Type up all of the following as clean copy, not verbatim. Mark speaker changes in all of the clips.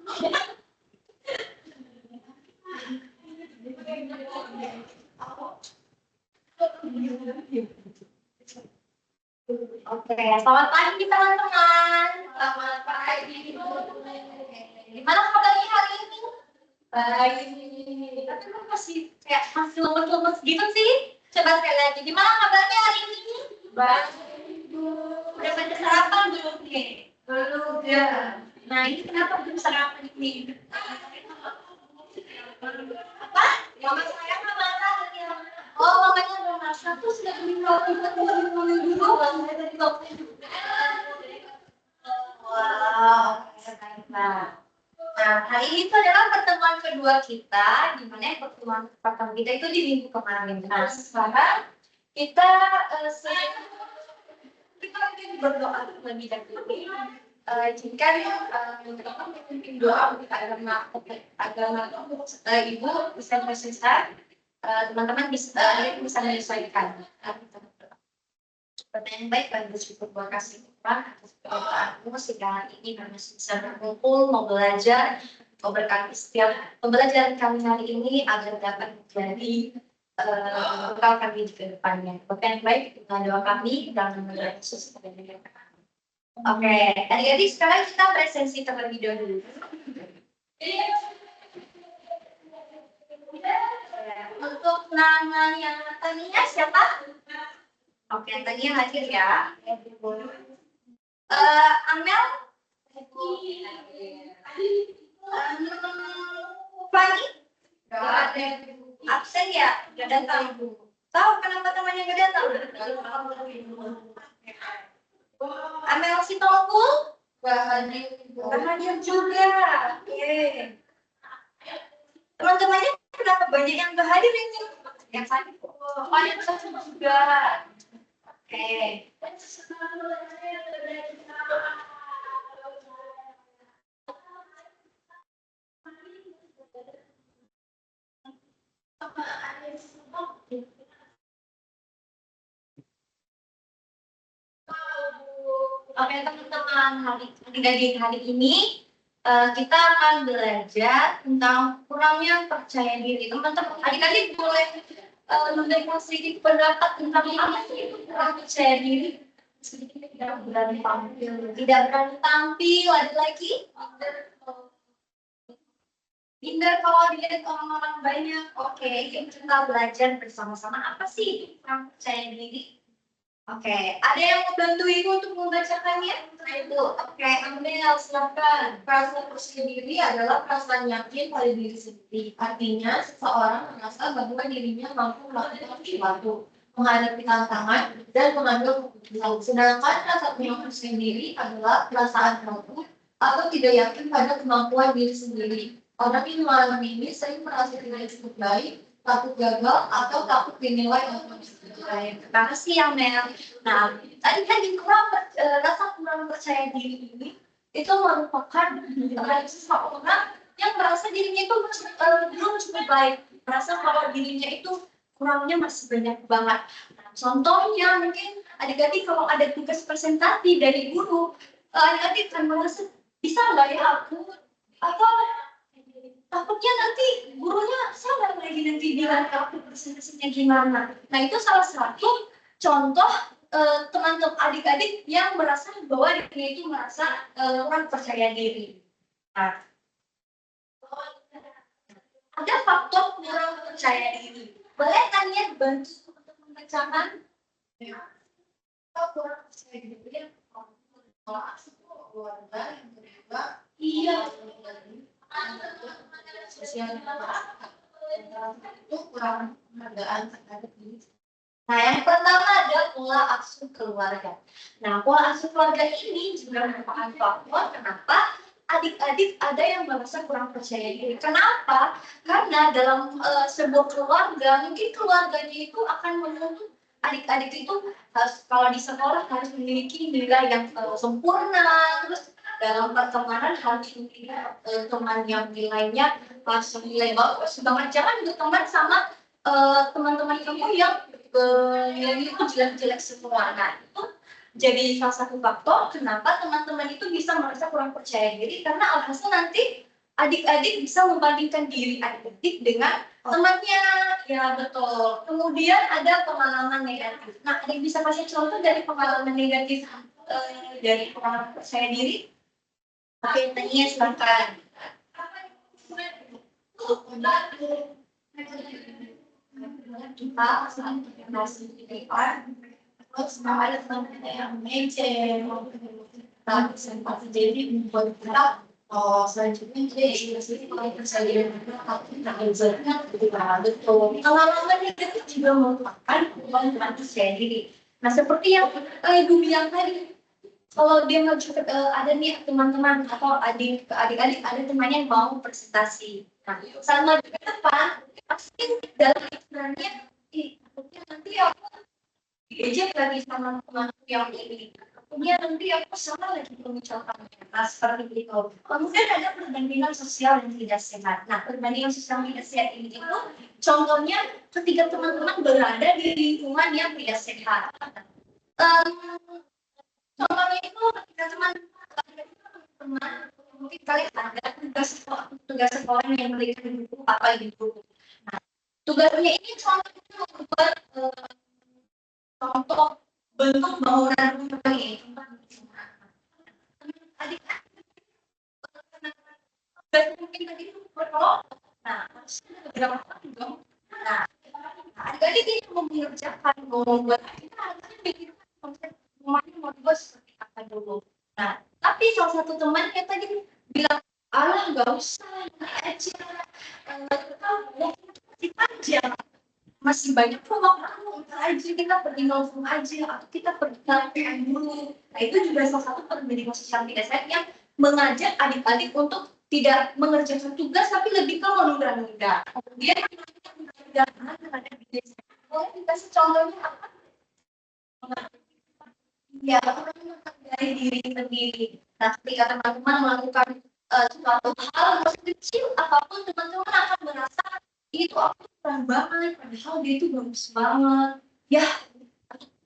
Speaker 1: Oke, selamat pagi teman-teman. Selamat pagi. Gimana kabarnya hari ini? Baik. Tapi kok masih lemes-lemes gitu sih? Coba sekali lagi. Gimana kabarnya hari ini? Baik. Udah pada sarapan belum nih? Belum ya. Nah ini kenapa belum sarapan ini? Apa? Mama saya nggak masak ya. Oh, mamanya belum masak. Terus sudah beli roti buat dulu. Wow, baiklah. Nah, hari ini itu adalah pertemuan kedua kita, di mana pertemuan pertama kita itu di minggu kemarin. Nah, sekarang kita kita mungkin berdoa terlebih dahulu. Jika teman-teman memimpin doa untuk agama ibu bisa selesai, teman-teman bisa menyesuaikan. Pertanyaan baik dan bersyukur terima kasih Tuhan atas permintaanmu sehingga hari ini kami bisa berkumpul, mau belajar, mau berkati setiap pembelajaran kami hari ini agar dapat menjadi bekal kami di kedepannya. Pertanyaan baik dengan doa kami dalam nama Yesus dan kami. Oke, adik-adik sekarang kita presensi terlebih dahulu. Untuk nama yang tadinya siapa? Oke, tanya hadir ya. Amel? Fanny? Absen ya? Gak datang. Tahu kenapa temannya gak datang? Amel si Tongkul? Bahagia juga. Oke. Teman-temannya kenapa banyak yang gak hadir ini? Yang sakit. Oh, yang sakit juga. Oke. Oke teman-teman, hari ini kita akan belajar tentang kurangnya percaya diri. Teman-teman, adik-adik boleh memberikan sedikit pendapat tentang apa sih itu kurang percaya diri? Sedikit tidak berani tampil, ada lagi? Minder kalau dilihat orang-orang banyak. Oke, yuk kita belajar bersama-sama apa sih itu kurang percaya diri? Oke, ada yang mau bantuin untuk membacakannya? Nah itu, oke, Amel, silakan.
Speaker 2: Perasaan percaya diri adalah perasaan yakin pada diri sendiri. Artinya, seseorang merasa bahwa dirinya mampu melakukan sesuatu, menghadapi tantangan, dan mengambil keputusan. Sedangkan rasa punya percaya diri adalah perasaan ragu atau tidak yakin pada kemampuan diri sendiri. Orang yang mengalami ini sering merasa tidak cukup baik, takut gagal, atau takut dinilai oleh
Speaker 1: Baik, terima kasih Amel. Nah, tadi kan rasa kurang percaya diri ini itu merupakan seseorang yang merasa dirinya itu belum cukup baik, merasa bahwa dirinya itu kurangnya masih banyak banget. Nah, contohnya mungkin adik-adik kalau ada tugas presentasi dari guru, adik-adik kan merasa bisa nggak ya aku, atau takutnya nanti gurunya salah lagi nanti bilang aku presentasinya gimana. Nah itu salah satu contoh teman-teman adik-adik yang merasa bahwa dirinya itu merasa kurang percaya diri. Nah, ada faktor kurang percaya diri. Boleh tanya bantu untuk membacakan?
Speaker 2: kurang percaya diri kalau keluarga yang kedua
Speaker 1: Iya.
Speaker 2: Sosial itu kurang penghargaan terhadap diri.
Speaker 1: Nah, yang pertama ada pola asuh keluarga. Nah, pola asuh keluarga ini juga merupakan faktor kenapa adik-adik ada yang merasa kurang percaya diri. Kenapa? Karena dalam sebuah keluarga, mungkin keluarganya itu akan menuntut adik-adik itu harus kalau di sekolah harus memiliki nilai yang sempurna, terus dalam pertemanan harus memiliki teman yang nilainya langsung nilai bagus banget. Jangan berteman sama teman-teman kamu yang nilainya itu jelek-jelek semua. Nah itu jadi salah satu faktor kenapa teman-teman itu bisa merasa kurang percaya diri karena alhasil nanti adik-adik bisa membandingkan diri adik-adik dengan temannya. Ya betul. Kemudian ada pengalaman negatif. Nah, adik bisa kasih contoh dari pengalaman negatif dari pengalaman percaya diri? Oke, tanya silakan. Kita saat berinteraksi di depan, terus ada teman kita yang meceh, kita bisa jadi membuat kita selanjutnya jadi kalau percaya kita belajarnya ketika betul pengalaman negatif juga merupakan perubahan manusia diri. Nah, seperti yang Ibu bilang tadi, kalau dia ngajak ada nih teman-teman atau adik-adik ada temannya yang mau presentasi. Nah, sama di depan pasti dalam pikirannya, takutnya nanti aku diejek lagi sama temanku yang ini. Takutnya nanti aku salah lagi mengucapkannya. Nah, seperti itu. Kemudian ada perbandingan sosial yang tidak sehat. Nah, perbandingan sosial yang tidak sehat ini itu contohnya ketika teman-teman berada di lingkungan yang tidak sehat. Contohnya itu ketika teman mungkin kalian ada tugas sekolah yang memberikan buku apa gitu. Nah, tugasnya ini contohnya membuat contoh bentuk bangunan rumah ini. Adik mungkin tadi itu berkolok. Nah, beberapa kali dong. Nah, adik-adik ini mengerjakan membuat kita harusnya bikin konsep rumahnya mau dibuat seperti apa dulu. Nah, tapi salah satu temannya tadi bilang, alah nggak usah, ini aja. Masih panjang, masih banyak waktu, aja kita pergi nongkrong aja, atau kita pergi ngapain dulu. Nah, itu juga salah satu perbedaan sosial tidak sehat yang mengajak adik-adik untuk tidak mengerjakan tugas, tapi lebih ke menunda-nunda. Kemudian terhadap diri sendiri. Boleh dikasih contohnya apa? Ya, dari diri sendiri. Nah, ketika teman-teman melakukan suatu hal kecil apapun, teman-teman akan merasa itu aku keren banget, padahal dia itu bagus banget. Ya,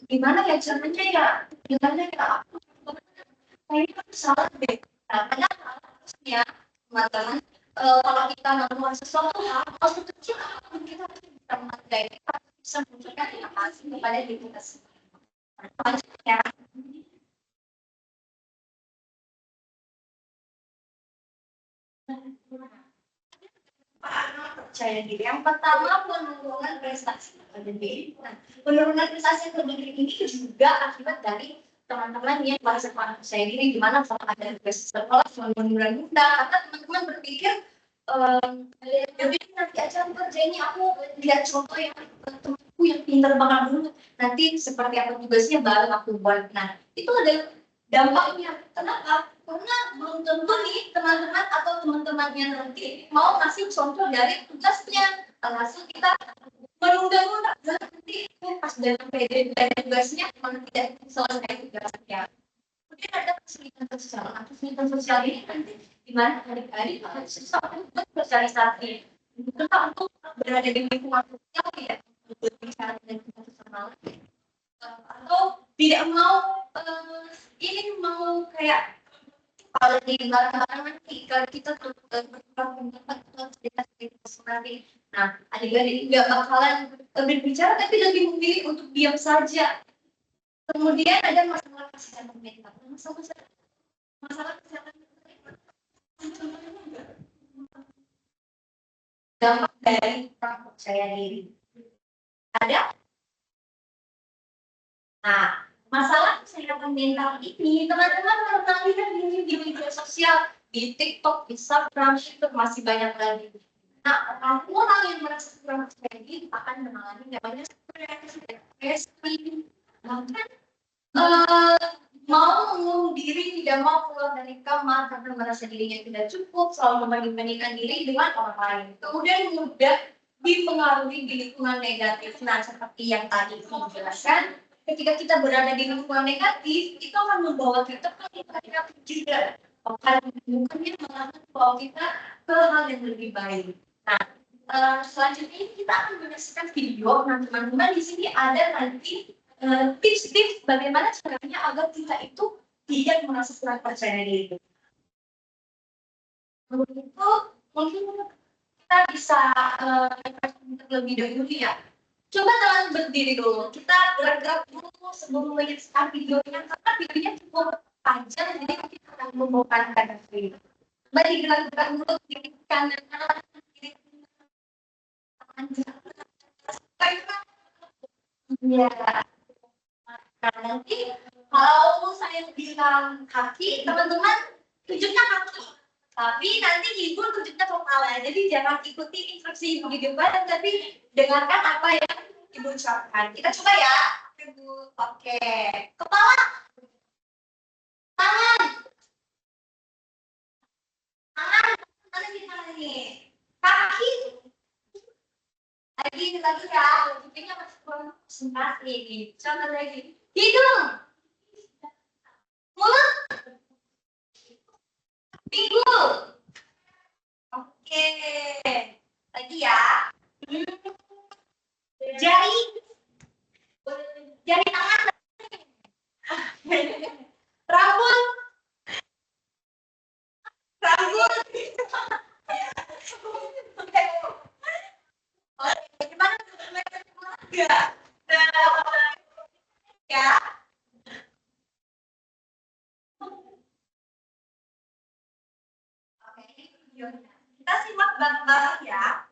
Speaker 1: gimana ya caranya ya? Gimana ya aku? Kayaknya aku salah deh. Nah, padahal harusnya teman-teman kalau kita melakukan sesuatu hal kecil apapun kita harus bisa menghargai, kita bisa menunjukkan terima kasih kepada diri kita sendiri. Selanjutnya, percaya diri. Yang pertama, penurunan prestasi akademik. Nah, penurunan prestasi akademik ini juga akibat dari teman-teman yang merasa kurang percaya diri, di mana kalau ada tugas sekolah cuma menunda-nunda, karena teman-teman berpikir jadi nanti aja aku kerjainnya, aku lihat contoh yang temanku yang pintar banget dulu, nanti seperti apa tugasnya baru aku buat. Nah, itu ada dampaknya. Kenapa? Karena belum tentu nih teman-teman atau teman-temannya nanti mau kasih contoh dari tugasnya. Alhasil kita menunda-nunda, nanti pas dalam PD dan tugasnya malah tidak selesai tugasnya. Kemudian ada kesulitan sosial. Nah, kesulitan sosial ini nanti di mana adik-adik harus susah untuk bersosialisasi, susah untuk berada di lingkungan sosial, tidak berbicara dengan kita sama lain, atau tidak mau ini mau kayak kalau di barang-barang nanti kalau kita bertukar pendapat atau cerita seperti, nah adik-adik nggak bakalan berbicara tapi lebih memilih untuk diam saja. Kemudian ada masalah kesehatan mental. Masalah kesehatan mental dampak dari kurang percaya diri. Ada? Nah, masalah kesehatan mental ini teman-teman pernah lihat di media sosial, di TikTok, Instagram, itu masih banyak lagi. Nah, orang-orang yang merasa kurang percaya diri akan mengalami namanya depresi, bahkan mau mengurung diri, tidak mau keluar dari kamar karena merasa dirinya tidak cukup, selalu membanding-bandingkan diri dengan orang lain. Kemudian mudah dipengaruhi di lingkungan negatif. Nah, seperti yang tadi saya jelaskan, ketika kita berada di lingkungan negatif, itu akan membawa kita ke lingkungan negatif juga. Bukannya malah membawa kita ke hal yang lebih baik. Nah, selanjutnya kita akan menyaksikan video. Nah, teman-teman di sini ada nanti tips-tips bagaimana caranya agar kita itu tidak merasa kurang percaya diri. Itu mungkin kita bisa terlebih dahulu ya. Coba teman berdiri dulu. Kita gerak-gerak dulu sebelum menyaksikan videonya karena videonya cukup panjang jadi mungkin akan membosankan sekali. Mari gerak-gerak dulu kiri kanan kiri kanan. Iya. Nah, nanti kalau saya bilang kaki, teman-teman tunjuknya kaki. Tapi nanti ibu tunjuknya kepala. Jadi jangan ikuti instruksi ibu di depan, tapi dengarkan apa yang ibu ucapkan. Kita coba ya. Ibu, oke. Kepala, tangan, tangan, mana di tangan ini? Kaki, lagi ya. Lagi masih kurang konsentrasi ini. Coba lagi. Hidung, mulut, pinggul. Oke, lagi ya. Jari, jari tangan, rambut, rambut. Oke, gimana? Enggak. Ya. Oke, kita simak bareng-bareng ya.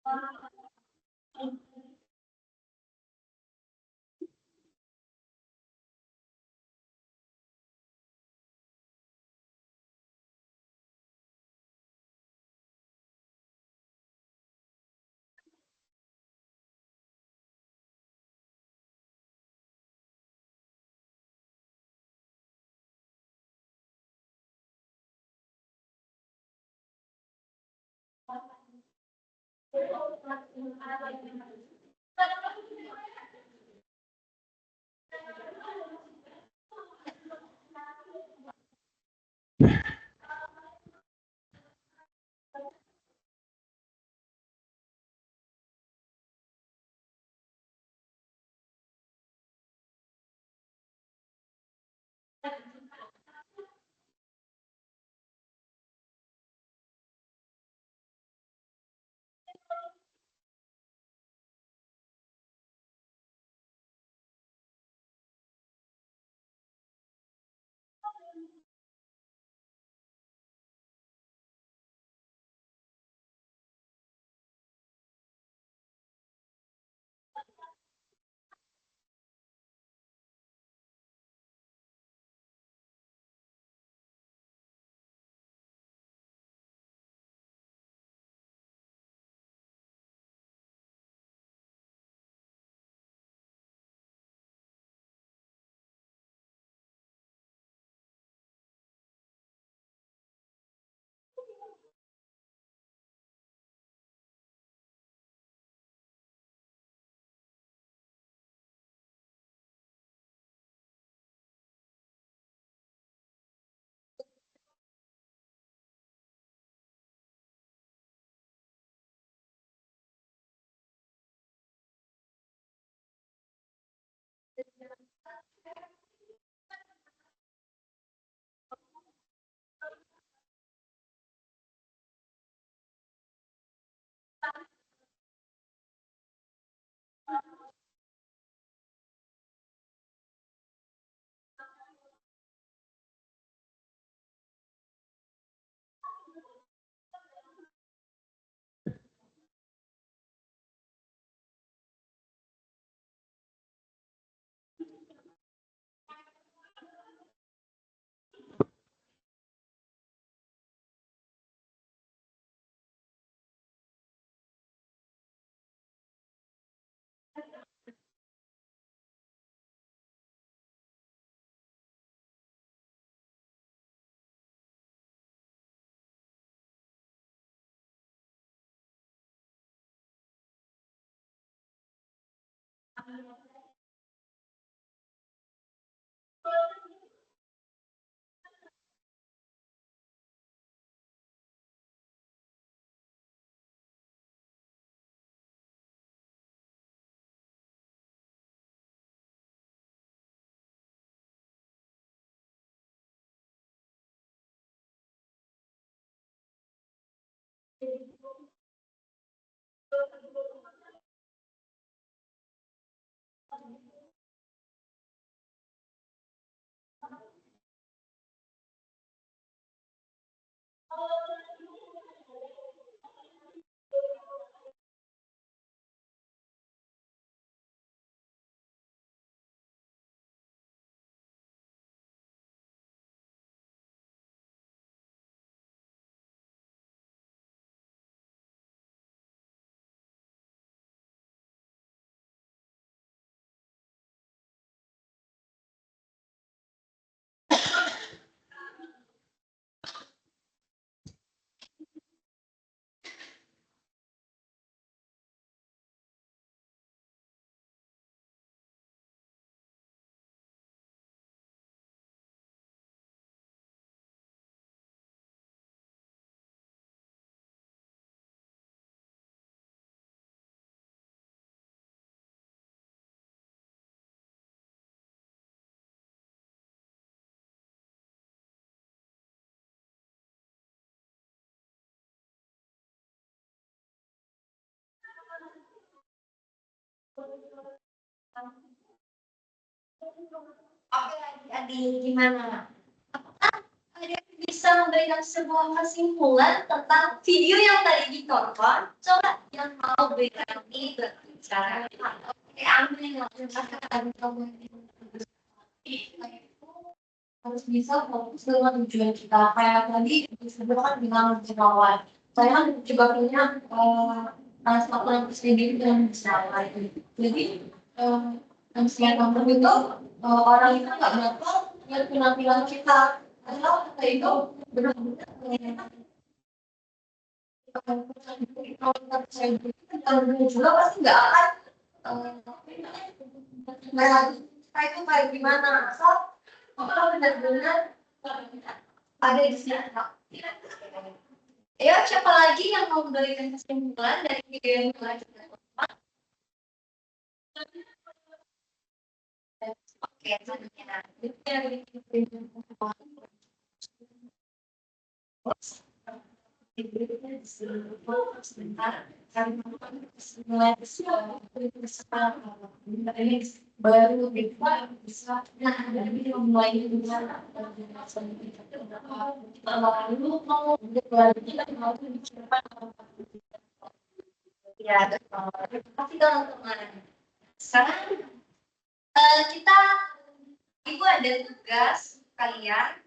Speaker 1: Oke, adik-adik gimana? Apakah adik bisa bisa memberikan sebuah kesimpulan tentang video yang tadi ditonton. Coba yang mau berani berbicara. Oke, ambil
Speaker 2: harus bisa fokus dengan tujuan kita. Kayak tadi disebutkan dengan jemawan. Saya kan juga punya transport sendiri dengan jemawan. Jadi yang nonton itu orang itu nggak bakal lihat penampilan kita. Karena kita itu benar-benar kalau saya juga pasti nggak akan itu kayak gimana. So, kalau benar-benar ada di sini.
Speaker 1: ya, siapa lagi yang mau memberikan kesimpulan dari video yang telah kita tonton? Oke, sebentar.
Speaker 2: Baru bisa jadi mulai dengan lalu mau lagi mau dicepat
Speaker 1: Ya, terima kasih teman-teman. Sekarang kita ibu ada tugas kalian.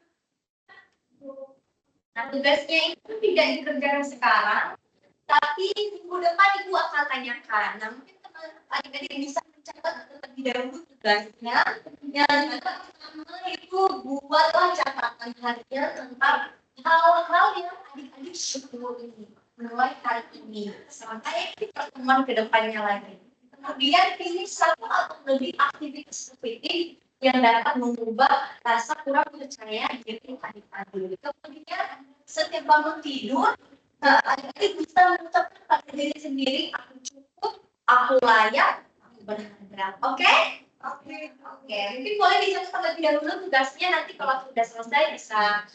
Speaker 1: Nah, tugasnya itu tidak dikerjakan sekarang, tapi minggu depan ibu akan tanyakan. Nah, mungkin teman adik-adik bisa mencatat terlebih dahulu tugasnya. Yang pertama ibu buatlah catatan harian tentang hal-hal yang adik-adik syukuri mulai hari ini sampai pertemuan kedepannya lagi. Kemudian pilih satu atau lebih aktivitas spesifik yang dapat mengubah rasa kurang percaya diri adik-adik. Kemudian setiap bangun tidur, adik-adik bisa mengucapkan pada diri sendiri, aku cukup, aku layak, aku berharga. Oke? Oke. Mungkin boleh dicatat terlebih dahulu tugasnya, nanti kalau sudah selesai bisa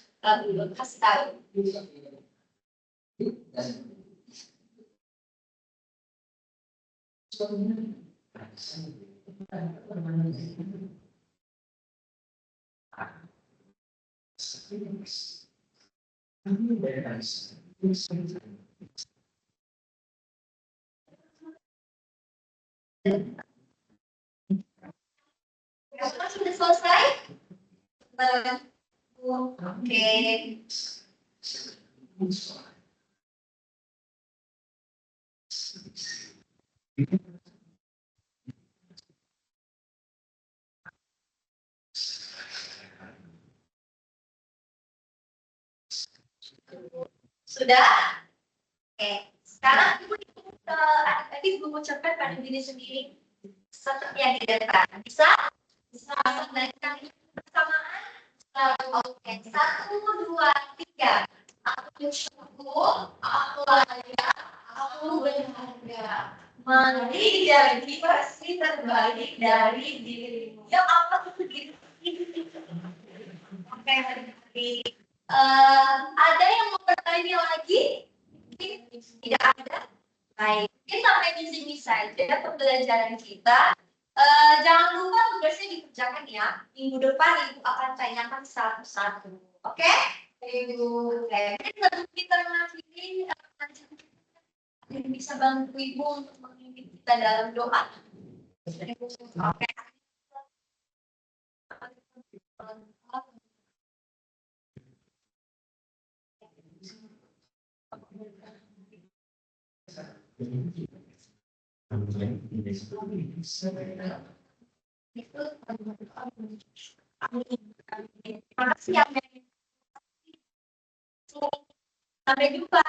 Speaker 1: kasih tahu. Apakah sudah selesai? Oke. Sudah? Oke. Sekarang ibu adik-adik mengucapkan pada diri sendiri seperti yang di depan. Bisa? Bisa mendengarkan bersamaan? Oke. 1, 2, 3. Aku syukur, aku layak, aku berharga. Mari jadi versi terbaik dari dirimu. Yang apa itu diri? Oke, adik-adik. Ada yang mau bertanya lagi? Tidak ada? Baik, mungkin sampai di sini saja pembelajaran kita. Jangan lupa tugasnya dikerjakan ya. Minggu depan ibu akan tanyakan satu-satu. Oke? Ibu. Oke. Sebelum kita mengakhiri, bisa bantu ibu untuk memimpin kita dalam doa. Oke. Terima kasih ya. Sampai jumpa.